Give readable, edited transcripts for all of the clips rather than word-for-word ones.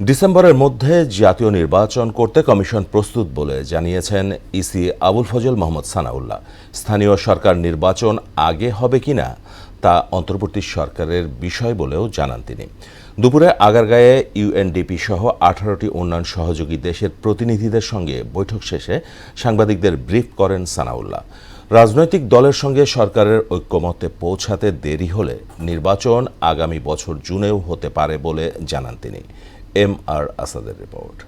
ডিসেম্বরের মধ্যে জাতীয় নির্বাচন করতে কমিশন প্রস্তুত বলে জানিয়েছেন ইসি আবুল ফজল মোহাম্মদ সানাউল্লাহ। স্থানীয় সরকার নির্বাচন আগে হবে কিনা তা অন্তর্বর্তী সরকারের বিষয় বলেও জানান তিনি। দুপুরে আগারগাঁয়ে ইউএনডিপি সহ 18টি উন্নয়ন সহযোগী দেশের প্রতিনিধিদের সঙ্গে বৈঠক শেষে সাংবাদিকদের ব্রিফ করেন সানাউল্লাহ। রাজনৈতিক দলের সঙ্গে সরকারের ঐক্যমত্যে পৌঁছাতে দেরি হলে নির্বাচন আগামী বছর জুনেও হতে পারে বলে জানান তিনি। এম.আর. আসাদের রিপোর্ট।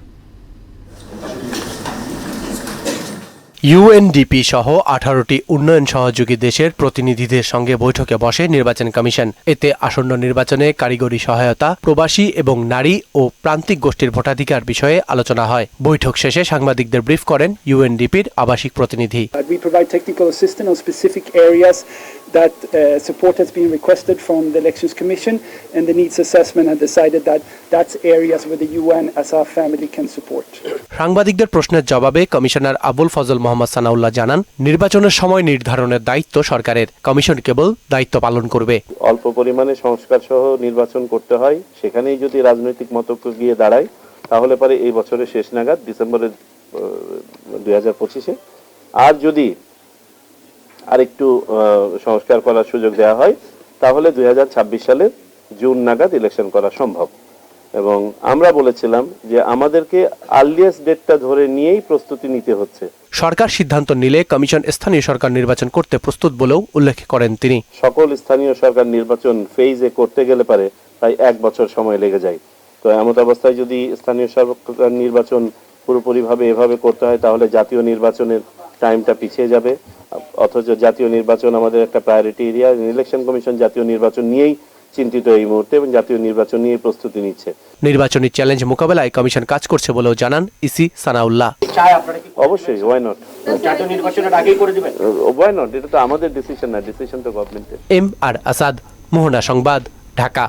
ইউএনডিপি সহ 18টি উন্নয়ন সহযোগী দেশের প্রতিনিধিদের সঙ্গে বৈঠকে বসে নির্বাচন কমিশন। এতে আসন্ন নির্বাচনে কারিগরি সহায়তা, প্রবাসী এবং নারী ও প্রান্তিক গোষ্ঠীর ভোটাধিকার বিষয়ে আলোচনা হয়। বৈঠক শেষে সাংবাদিকদের ব্রিফ করেন ইউএনডিপির আবাসিক প্রতিনিধি। We provide technical assistance on specific areas that support has been requested from the Elections Commission, and the needs assessment had decided that that's areas where the UN as our family can support. সাংবাদিকদের প্রশ্নের জবাবে commissioner Abul Fazal Mohammad Sanaullah জানান, নির্বাচনের সময় নির্ধারণের দায়িত্ব সরকারের, commission কেবল দায়িত্ব পালন করবে। অল্প পরিমাণে সংস্কার সহ নির্বাচন করতে হয়, সেখানেই যদি রাজনৈতিক মতৈক্য গিয়ে দাঁড়ায় তাহলে পরে এই বছরের শেষ নাগাদ ডিসেম্বরের 2025-এ, আর যদি আরেকটু সংস্কার করার সুযোগ দেওয়া হয় তাহলে 2026 সালের জুন নাগাদ ইলেকশন করা সম্ভব। এবং আমরা বলেছিলাম যে আমাদেরকে আর্লিয়েস্ট ডেটটা ধরে নিয়েই প্রস্তুতি নিতে হচ্ছে। সরকার সিদ্ধান্ত নিলে কমিশন স্থানীয় সরকার নির্বাচন করতে প্রস্তুত বলেও উল্লেখ করেন তিনি। সকল স্থানীয় সরকার নির্বাচন ফেজে করতে গেলে পারে প্রায় 1 বছর সময় লেগে যায়। তো এমন অবস্থায় যদি স্থানীয় সরকার নির্বাচন পুরোপুরিভাবে এভাবে করতে হয় তাহলে জাতীয় নির্বাচনের টাইমটা পিছিয়ে যাবে। অথচ জাতীয় নির্বাচন আমাদের একটা প্রায়োরিটি এরিয়া। ইলেকশন কমিশন জাতীয় নির্বাচন নিয়েই চিন্তিত এই মুহূর্তে এবং জাতীয় নির্বাচন নিয়ে প্রস্তুতি নিচ্ছে। নির্বাচনী চ্যালেঞ্জ মোকাবেলায় কমিশন কাজ করছে বলেও জানান ইসি সানাউল্লাহ। অবশ্যই, ওয়াই নট, জাতীয় নির্বাচনের আগেই করে দিবেন। ওয়াই নট, এটা তো আমাদের ডিসিশন না, ডিসিশন তো গভর্নমেন্টের। এম.আর. আসাদ, মোহনা সংবাদ, ঢাকা।